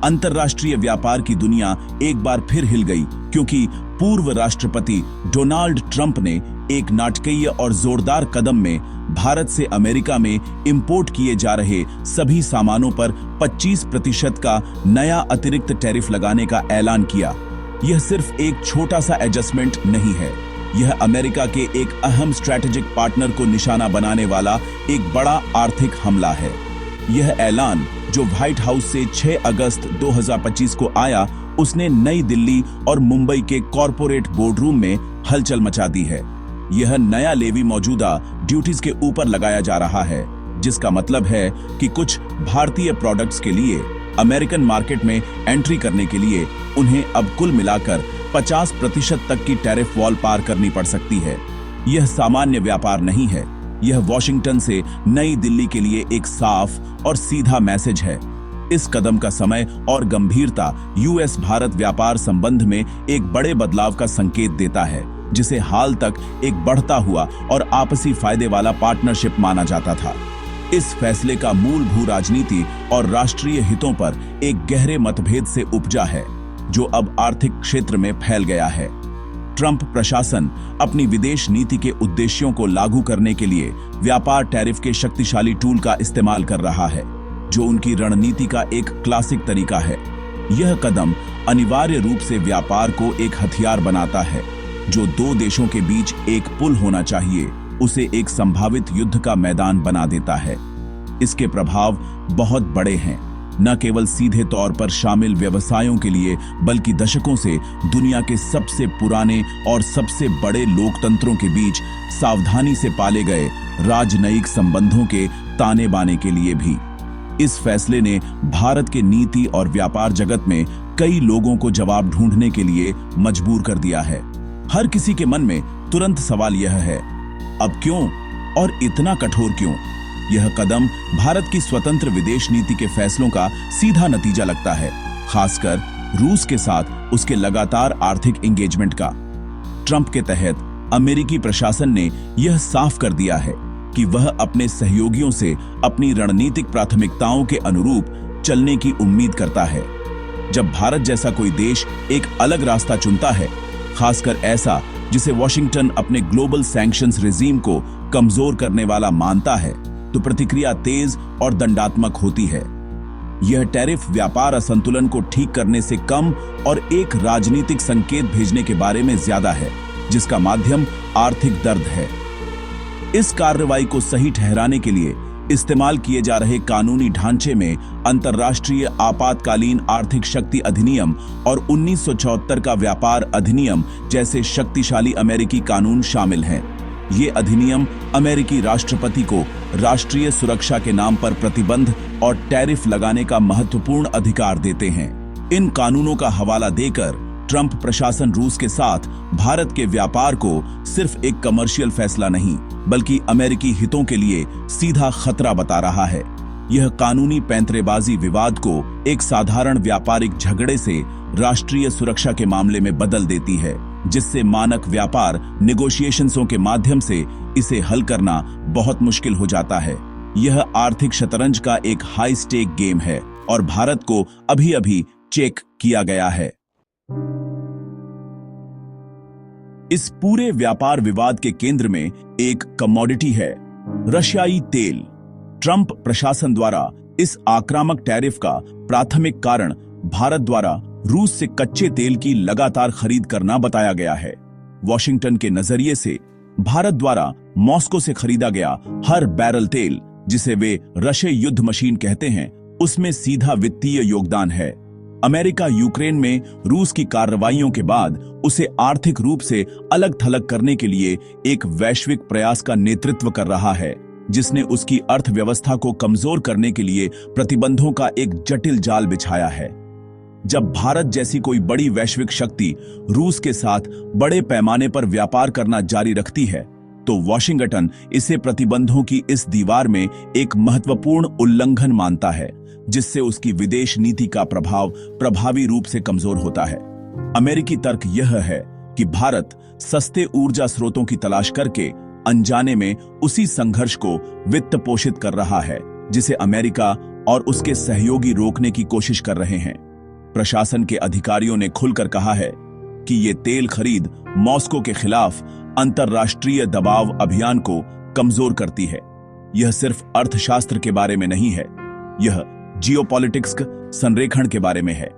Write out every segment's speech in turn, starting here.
अंतर्राष्ट्रीय व्यापार की दुनिया एक बार फिर हिल गई, क्योंकि पूर्व राष्ट्रपति डोनाल्ड ट्रंप ने एक नाटकीय और जोरदार कदम में भारत से अमेरिका में इंपोर्ट किए जा रहे सभी सामानों पर 25% का नया अतिरिक्त टैरिफ लगाने का ऐलान किया। यह सिर्फ एक छोटा सा एडजस्टमेंट नहीं है, यह अमेरिका के एक अहम स्ट्रैटेजिक पार्टनर को निशाना बनाने वाला एक बड़ा आर्थिक हमला है। यह ऐलान, जो व्हाइट हाउस से 6 अगस्त 2025 को आया, उसने नई दिल्ली और मुंबई के कॉरपोरेट बोर्डरूम में हलचल मचा दी है। यह नया लेवी मौजूदा ड्यूटीज के ऊपर लगाया जा रहा है, जिसका मतलब है कि कुछ भारतीय प्रोडक्ट्स के लिए अमेरिकन मार्केट में एंट्री करने के लिए उन्हें अब कुल मिलाकर 50% तक की टैरिफ वॉल पार करनी पड़ सकती है। यह सामान्य व्यापार नहीं है, यह वॉशिंगटन से नई दिल्ली के लिए एक साफ और सीधा मैसेज है। इस कदम का समय और गंभीरता यूएस भारत व्यापार संबंध में एक बड़े बदलाव का संकेत देता है, जिसे हाल तक एक बढ़ता हुआ और आपसी फायदे वाला पार्टनरशिप माना जाता था। इस फैसले का मूल भू राजनीति और राष्ट्रीय हितों पर एक गहरे मतभेद से उपजा है, जो अब आर्थिक क्षेत्र में फैल गया है। ट्रंप प्रशासन अपनी विदेश नीति के उद्देश्यों को लागू करने के लिए व्यापार टैरिफ के शक्तिशाली टूल का इस्तेमाल कर रहा है, जो उनकी रणनीति का एक क्लासिक तरीका है। यह कदम अनिवार्य रूप से व्यापार को एक हथियार बनाता है, जो दो देशों के बीच एक पुल होना चाहिए, उसे एक संभावित युद्ध का मैदान बना देता है। इसके प्रभाव बहुत बड़े हैं, न केवल सीधे तौर पर शामिल व्यवसायों के लिए, बल्कि दशकों से दुनिया के सबसे पुराने और सबसे बड़े लोकतंत्रों के बीच सावधानी से पाले गए राजनयिक संबंधों के ताने बाने के लिए भी। इस फैसले ने भारत के नीति और व्यापार जगत में कई लोगों को जवाब ढूंढने के लिए मजबूर कर दिया है। हर किसी के मन में तुरंत सवाल यह है, अब क्यों और इतना कठोर क्यों? यह कदम भारत की स्वतंत्र विदेश नीति के फैसलों का सीधा नतीजा लगता है, खासकर रूस के साथ उसके लगातार आर्थिक एंगेजमेंट का। ट्रंप के तहत अमेरिकी प्रशासन ने यह साफ कर दिया है कि वह अपने सहयोगियों से अपनी रणनीतिक प्राथमिकताओं के अनुरूप चलने की उम्मीद करता है। जब भारत जैसा कोई देश एक अलग रास्ता चुनता है, खासकर ऐसा जिसे वॉशिंगटन अपने ग्लोबल सैंक्शंस रेजीम को कमजोर करने वाला मानता है, तो प्रतिक्रिया तेज और दंडात्मक होती है। यह टैरिफ व्यापार असंतुलन को ठीक करने से कम और एक राजनीतिक संकेत भेजने के बारे में ज्यादा है, जिसका माध्यम आर्थिक दर्द है। इस कार्रवाई को सही ठहराने के लिए इस्तेमाल किए जा रहे कानूनी ढांचे में अंतर्राष्ट्रीय आपातकालीन आर्थिक शक्ति अधिनियम और 1974 का व्यापार अधिनियम जैसे शक्तिशाली अमेरिकी कानून शामिल हैं। ये अधिनियम अमेरिकी राष्ट्रपति को राष्ट्रीय सुरक्षा के नाम पर प्रतिबंध और टैरिफ लगाने का महत्वपूर्ण अधिकार देते हैं। इन कानूनों का हवाला देकर ट्रंप प्रशासन रूस के साथ भारत के व्यापार को सिर्फ एक कमर्शियल फैसला नहीं, बल्कि अमेरिकी हितों के लिए सीधा खतरा बता रहा है। यह कानूनी पैंतरेबाजी विवाद को एक साधारण व्यापारिक झगड़े से राष्ट्रीय सुरक्षा के मामले में बदल देती है, जिससे मानक व्यापार नेगोशिएशंसों के माध्यम से इसे हल करना बहुत मुश्किल हो जाता है। यह आर्थिक शतरंज का एक हाई स्टेक गेम है और भारत को अभी-अभी चेक किया गया है। इस पूरे व्यापार विवाद के केंद्र में एक कमोडिटी है, रशियाई तेल। ट्रंप प्रशासन द्वारा इस आक्रामक टैरिफ का प्राथमिक कारण भारत द्वारा रूस से कच्चे तेल की लगातार खरीद करना बताया गया है। वॉशिंगटन के नजरिए से भारत द्वारा मॉस्को से खरीदा गया हर बैरल तेल, जिसे वे रशियाई युद्ध मशीन कहते हैं, उसमें सीधा वित्तीय योगदान है। अमेरिका यूक्रेन में रूस की कार्रवाइयों के बाद उसे आर्थिक रूप से अलग थलग करने के लिए एक वैश्विक प्रयास का नेतृत्व कर रहा है, जिसने उसकी अर्थव्यवस्था को कमजोर करने के लिए प्रतिबंधों का एक जटिल जाल बिछाया है। जब भारत जैसी कोई बड़ी वैश्विक शक्ति रूस के साथ बड़े पैमाने पर व्यापार करना जारी रखती है, तो वॉशिंगटन इसे प्रतिबंधों की इस दीवार में एक महत्वपूर्ण उल्लंघन मानता है, जिससे उसकी विदेश नीति का प्रभाव प्रभावी रूप से कमजोर होता है। अमेरिकी तर्क यह है कि भारत सस्ते ऊर्जा स्रोतों की तलाश करके अनजाने में उसी संघर्ष को वित्त पोषित कर रहा है, जिसे अमेरिका और उसके सहयोगी रोकने की कोशिश कर रहे हैं। प्रशासन के अधिकारियों ने खुलकर कहा है कि ये तेल खरीद मॉस्को के खिलाफ अंतर्राष्ट्रीय दबाव अभियान को कमजोर करती है। यह सिर्फ अर्थशास्त्र के बारे में नहीं है, यह जियोपॉलिटिक्स संरेखण के बारे में है।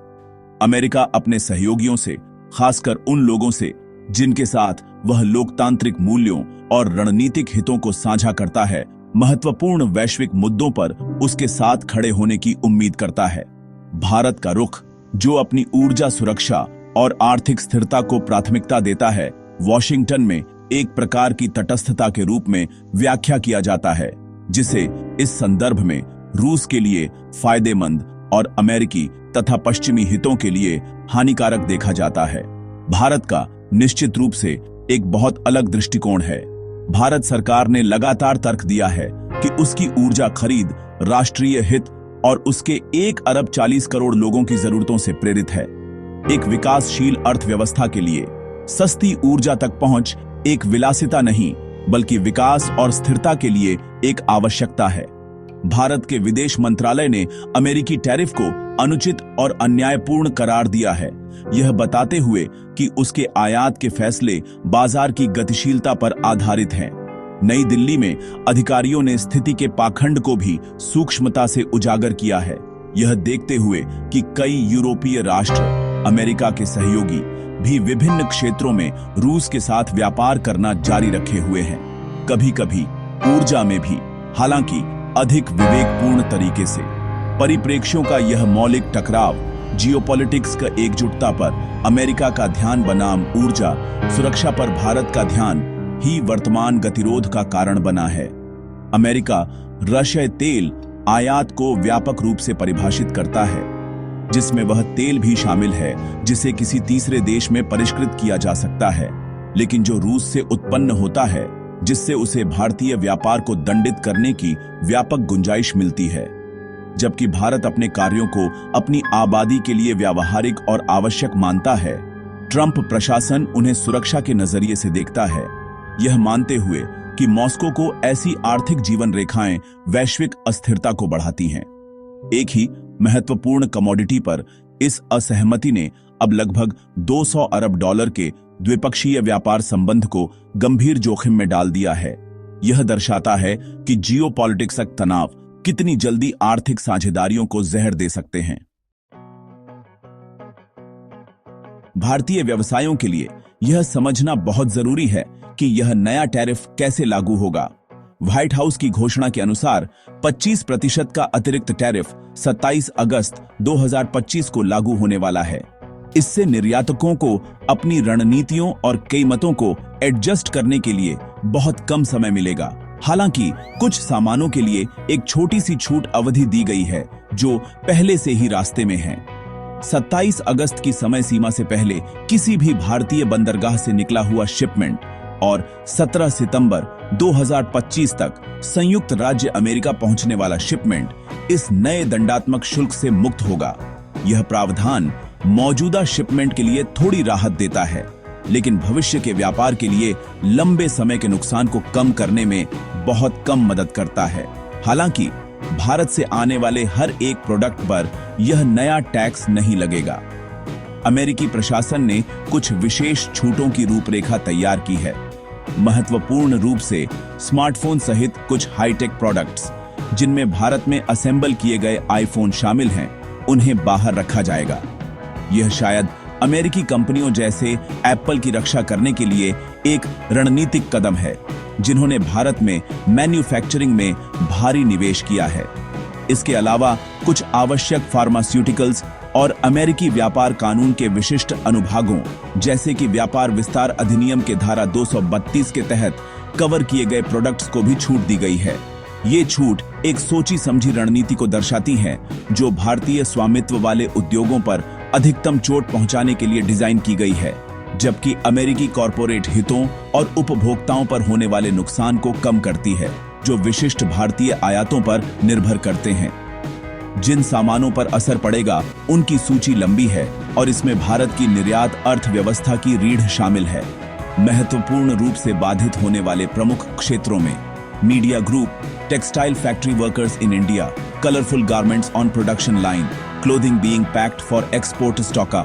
अमेरिका अपने सहयोगियों से, खासकर उन लोगों से जिनके साथ वह लोकतांत्रिक मूल्यों और रणनीतिक हितों को साझा करता है, महत्वपूर्ण वैश्विक मुद्दों पर उसके साथ खड़े होने की उम्मीद करता है। भारत का रुख, जो अपनी ऊर्जा सुरक्षा और आर्थिक स्थिरता को प्राथमिकता देता है, वॉशिंगटन में एक प्रकार की तटस्थता के रूप में व्याख्या किया जाता है, जिसे इस संदर्भ में रूस के लिए फायदेमंद और अमेरिकी तथा पश्चिमी हितों के लिए हानिकारक देखा जाता है। भारत का निश्चित रूप से एक बहुत अलग दृष्टिकोण है। भारत सरकार ने लगातार तर्क दिया है कि उसकी ऊर्जा खरीद राष्ट्रीय हित और उसके 1 अरब 40 करोड़ लोगों की जरूरतों से प्रेरित है। एक विकासशील अर्थव्यवस्था के लिए सस्ती ऊर्जा तक पहुंच एक विलासिता नहीं, बल्कि विकास और स्थिरता के लिए एक आवश्यकता है। भारत के विदेश मंत्रालय ने अमेरिकी टैरिफ को अनुचित और अन्यायपूर्ण करार दिया है, यह बताते हुए कि उसके आयात के फैसले बाजार की गतिशीलता पर आधारित हैं। नई दिल्ली में अधिकारियों ने स्थिति के पाखंड को भी सूक्ष्मता से उजागर किया है, यह देखते हुए कि कई यूरोपीय राष्ट्र, अमेरिका के सहयोगी भी विभिन्न क्षेत्रों में रूस के साथ व्यापार करना जारी रखे हुए हैं, कभी कभी ऊर्जा में भी, हालांकि अधिक विवेकपूर्ण तरीके से। परिप्रेक्ष्यों का यह मौलिक टकराव जियोपॉलिटिक्स का एकजुटता पर अमेरिका का ध्यान बनाम ऊर्जा सुरक्षा पर भारत का ध्यान ही वर्तमान गतिरोध का कारण बना है। अमेरिका रशियाई तेल आयात को व्यापक रूप से परिभाषित करता है, जिसमें वह तेल भी शामिल है जिसे किसी तीसरे देश में परिष्कृत किया जा सकता है, लेकिन जो रूस से उत्पन्न होता है, जिससे उसे भारतीय व्यापार को दंडित करने की व्यापक गुंजाइश मिलती है। जबकि भारत अपने कार्यों को अपनी आबादी के लिए व्यावहारिक और आवश्यक मानता है, ट्रंप प्रशासन उन्हें सुरक्षा के नजरिए से देखता है, यह मानते हुए कि मॉस्को को ऐसी आर्थिक जीवन रेखाएं वैश्विक अस्थिरता को बढ़ाती हैं। एक ही महत्वपूर्ण कमोडिटी पर इस असहमति ने अब लगभग 200 अरब डॉलर के द्विपक्षीय व्यापार संबंध को गंभीर जोखिम में डाल दिया है। यह दर्शाता है कि जियोपॉलिटिक्स तनाव कितनी जल्दी आर्थिक साझेदारियों को जहर दे सकते हैं। भारतीय व्यवसायों के लिए यह समझना बहुत जरूरी है कि यह नया टैरिफ कैसे लागू होगा। व्हाइट हाउस की घोषणा के अनुसार 25% का अतिरिक्त टैरिफ 27 अगस्त 2025 को लागू होने वाला है। इससे निर्यातकों को अपनी रणनीतियों और कीमतों को एडजस्ट करने के लिए बहुत कम समय मिलेगा। हालांकि कुछ सामानों के लिए एक छोटी सी छूट अवधि दी गई है, जो पहले से ही रास्ते में है। 27 अगस्त की समय सीमा से पहले किसी भी भारतीय बंदरगाह से निकला हुआ शिपमेंट और 17 सितंबर 2025 तक संयुक्त राज्य अमेरिका पहुंचने वाला शिपमेंट इस नए दंडात्मक शुल्क से मुक्त होगा। यह प्रावधान मौजूदा शिपमेंट के लिए थोड़ी राहत देता है, लेकिन भविष्य के व्यापार के लिए लंबे समय के नुकसान को कम करने में बहुत कम मदद करता है। हालांकि भारत से आने वाले हर एक प्रोडक्ट पर यह नया टैक्स नहीं लगेगा। अमेरिकी प्रशासन ने कुछ विशेष छूटों की रूपरेखा तैयार की है। महत्वपूर्ण रूप से स्मार्टफोन सहित कुछ हाईटेक प्रोडक्ट्स, जिनमें भारत में असेंबल किए गए आईफोन शामिल हैं, उन्हें बाहर रखा जाएगा। यह शायद अमेरिकी कंपनियों जैसे एप्पल की रक्षा करने के लिए एक रणनीतिक कदम है, जिन्होंने भारत में मैन्युफैक्चरिंग में भारी निवेश किया है। इसके अलावा कुछ आवश्यक फार्मास्यूटिकल्स और अमेरिकी व्यापार कानून के विशिष्ट अनुभागों, जैसे कि व्यापार विस्तार अधिनियम के धारा 232 के तहत कवर किए गए प्रोडक्ट्स को भी छूट दी गई है। ये छूट एक सोची समझी रणनीति को दर्शाती है, जो भारतीय स्वामित्व वाले उद्योगों पर अधिकतम चोट पहुंचाने के लिए डिजाइन की गई है, जबकि अमेरिकी कॉरपोरेट हितों और उपभोक्ताओं पर होने वाले नुकसान को कम करती है, जो विशिष्ट भारतीय आयातों पर निर्भर करते हैं। जिन सामानों पर असर पड़ेगा उनकी सूची लंबी है और इसमें भारत की निर्यात अर्थव्यवस्था की रीढ़ शामिल है। महत्वपूर्ण रूप से बाधित होने वाले प्रमुख क्षेत्रों में media group, textile factory workers in India, colourful garments on production line, clothing being packed for export stock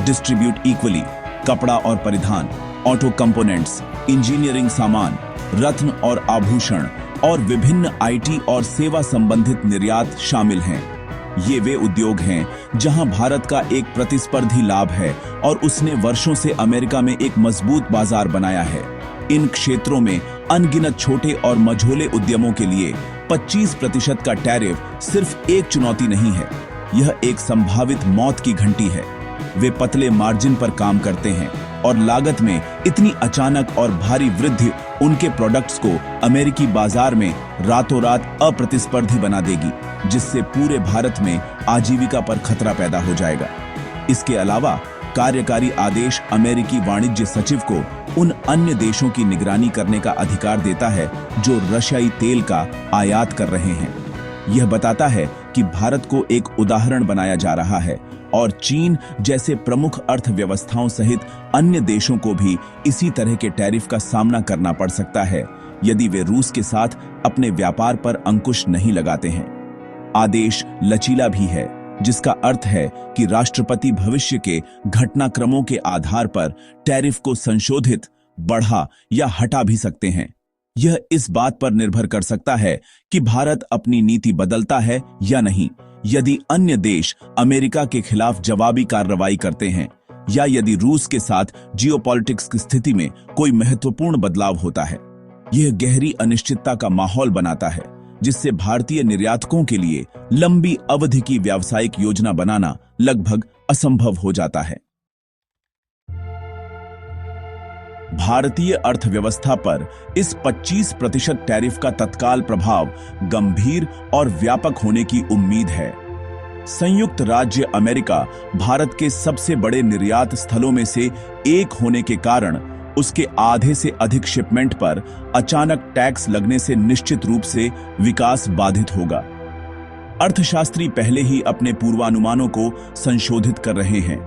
distribute equally, कपड़ा और परिधान, ऑटो कंपोनेंट्स, इंजीनियरिंग सामान, रत्न और आभूषण और विभिन्न आईटी और सेवा संबंधित निर्यात शामिल हैं। ये वे उद्योग हैं जहां भारत का एक प्रतिस्पर्धी लाभ है और उसने वर्षों से अमेरिका में एक मजबूत बाजार बनाया है। इन क्षेत्रों में अनगिनत छोटे और मझोले उद्यमों के लिए 25% का टैरिफ सिर्फ एक चुनौती नहीं है, यह एक संभावित मौत की घंटी है। वे पतले मार्जिन पर काम करते हैं और लागत में इतनी अचानक और भारी वृद्धि उनके प्रोडक्ट्स को अमेरिकी बाजार में रातों रात अप्रतिस्पर्धी बना देगी, जिससे पूरे भारत में आजीविका पर खतरा पैदा हो जाएगा। इसके अलावा कार्यकारी आदेश अमेरिकी वाणिज्य सचिव को उन अन्य देशों की निगरानी करने का अधिकार देता है जो रशियाई तेल का आयात कर रहे हैं। यह बताता है कि भारत को एक उदाहरण बनाया जा रहा है और चीन जैसे प्रमुख अर्थव्यवस्थाओं सहित अन्य देशों को भी इसी तरह के टैरिफ का सामना करना पड़ सकता है यदि वे रूस के साथ अपने व्यापार पर अंकुश नहीं लगाते हैं। आदेश लचीला भी है, जिसका अर्थ है कि राष्ट्रपति भविष्य के घटनाक्रमों के आधार पर टैरिफ को संशोधित, बढ़ा या हटा भी सकते हैं। यह इस बात पर निर्भर कर सकता है कि भारत अपनी नीति बदलता है या नहीं, यदि अन्य देश अमेरिका के खिलाफ जवाबी कार्रवाई करते हैं या यदि रूस के साथ जियोपॉलिटिक्स की स्थिति में कोई महत्वपूर्ण बदलाव होता है। यह गहरी अनिश्चितता का माहौल बनाता है, जिससे भारतीय निर्यातकों के लिए लंबी अवधि की व्यावसायिक योजना बनाना लगभग असंभव हो जाता है। भारतीय अर्थव्यवस्था पर इस 25% टैरिफ का तत्काल प्रभाव गंभीर और व्यापक होने की उम्मीद है। संयुक्त राज्य अमेरिका भारत के सबसे बड़े निर्यात स्थलों में से एक होने के कारण उसके आधे से अधिक शिपमेंट पर अचानक टैक्स लगने से निश्चित रूप से विकास बाधित होगा। अर्थशास्त्री पहले ही अपने पूर्वानुमानों को संशोधित कर रहे हैं।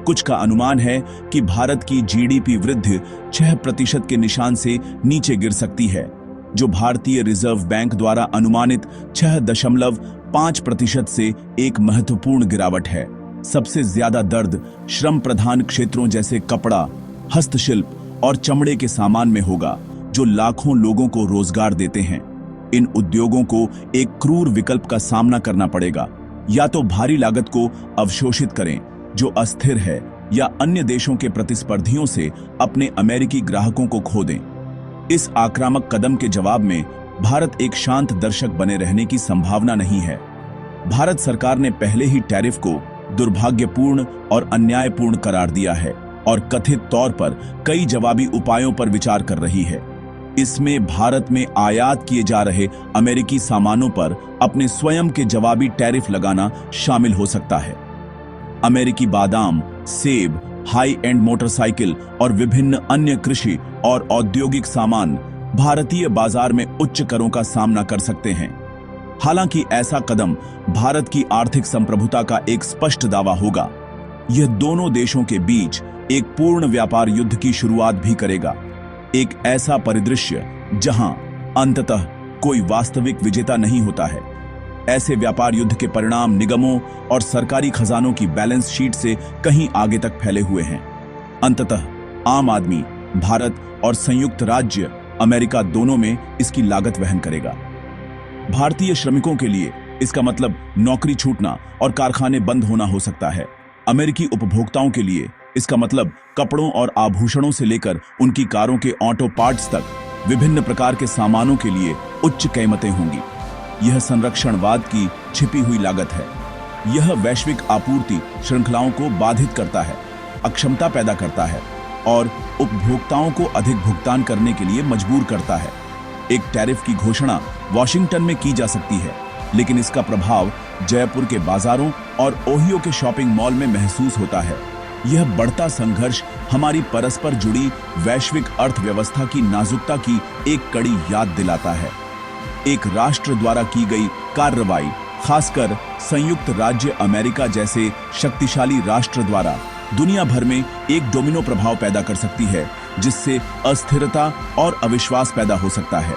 कुछ का अनुमान है कि भारत की जीडीपी वृद्धि 6% के निशान से नीचे गिर सकती है, जो भारतीय रिजर्व बैंक द्वारा अनुमानित 6.5% से एक महत्वपूर्ण गिरावट है। सबसे ज्यादा दर्द श्रम प्रधान क्षेत्रों जैसे कपड़ा, हस्तशिल्प और चमड़े के सामान में होगा, जो लाखों लोगों को रोजगार देते हैं। इन उद्योगों को एक क्रूर विकल्प का सामना करना पड़ेगा, या तो भारी लागत को अवशोषित करें जो अस्थिर है, या अन्य देशों के प्रतिस्पर्धियों से अपने अमेरिकी ग्राहकों को खो दें। इस आक्रामक कदम के जवाब में भारत एक शांत दर्शक बने रहने की संभावना नहीं है। भारत सरकार ने पहले ही टैरिफ को दुर्भाग्यपूर्ण और अन्यायपूर्ण करार दिया है और कथित तौर पर कई जवाबी उपायों पर विचार कर रही है। इसमें भारत में आयात किए जा रहे अमेरिकी सामानों पर अपने स्वयं के जवाबी टैरिफ लगाना शामिल हो सकता है। अमेरिकी बादाम, सेब, हाई एंड मोटरसाइकिल और विभिन्न अन्य कृषि और औद्योगिक सामान भारतीय बाजार में उच्च करों का सामना कर सकते हैं। हालांकि ऐसा कदम भारत की आर्थिक संप्रभुता का एक स्पष्ट दावा होगा। यह दोनों देशों के बीच एक पूर्ण व्यापार युद्ध की शुरुआत भी करेगा, एक ऐसा परिदृश्य जहां अंततः कोई वास्तविक विजेता नहीं होता है। ऐसे व्यापार युद्ध के परिणाम निगमों और सरकारी खजानों की बैलेंस शीट से कहीं आगे तक फैले हुए हैं। अंततः आम आदमी, भारत और संयुक्त राज्य अमेरिका दोनों में इसकी लागत वहन करेगा। भारतीय श्रमिकों के लिए इसका मतलब नौकरी छूटना और कारखाने बंद होना हो सकता है। अमेरिकी उपभोक्ताओं के लिए इसका मतलब कपड़ों और आभूषणों से लेकर उनकी कारों के ऑटो पार्ट्स तक विभिन्न प्रकार के सामानों के लिए उच्च कीमतें होंगी। यह संरक्षणवाद की छिपी हुई लागत है। यह वैश्विक आपूर्ति श्रृंखलाओं को बाधित करता है, अक्षमता पैदा करता है और उपभोक्ताओं को अधिक भुगतान करने के लिए मजबूर करता है। एक टैरिफ की घोषणा वॉशिंगटन में की जा सकती है, लेकिन इसका प्रभाव जयपुर के बाजारों और ओहियो के शॉपिंग मॉल में महसूस होता है। यह बढ़ता संघर्ष हमारी परस्पर जुड़ी वैश्विक अर्थव्यवस्था की नाजुकता की एक कड़ी याद दिलाता है। एक राष्ट्र द्वारा की गई कार्रवाई, खासकर संयुक्त राज्य अमेरिका जैसे शक्तिशाली राष्ट्र द्वारा दुनिया भर में एक डोमिनो प्रभाव पैदा कर सकती है, जिससे अस्थिरता और अविश्वास पैदा हो सकता है।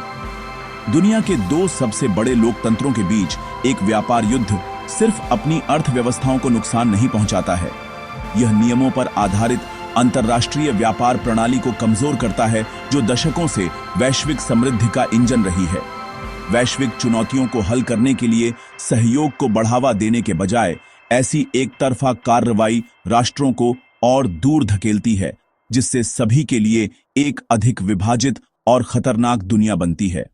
दुनिया के दो सबसे बड़े लोकतंत्रों के बीच एक व्यापार युद्ध सिर्फ अपनी अर्थव्यवस्थाओं को नुकसान नहीं पहुंचाता है, यह नियमों पर आधारित अंतर्राष्ट्रीय व्यापार प्रणाली को कमजोर करता है, जो दशकों से वैश्विक समृद्धि का इंजन रही है। वैश्विक चुनौतियों को हल करने के लिए सहयोग को बढ़ावा देने के बजाय ऐसी एक तरफा कार्रवाई राष्ट्रों को और दूर धकेलती है, जिससे सभी के लिए एक अधिक विभाजित और खतरनाक दुनिया बनती है।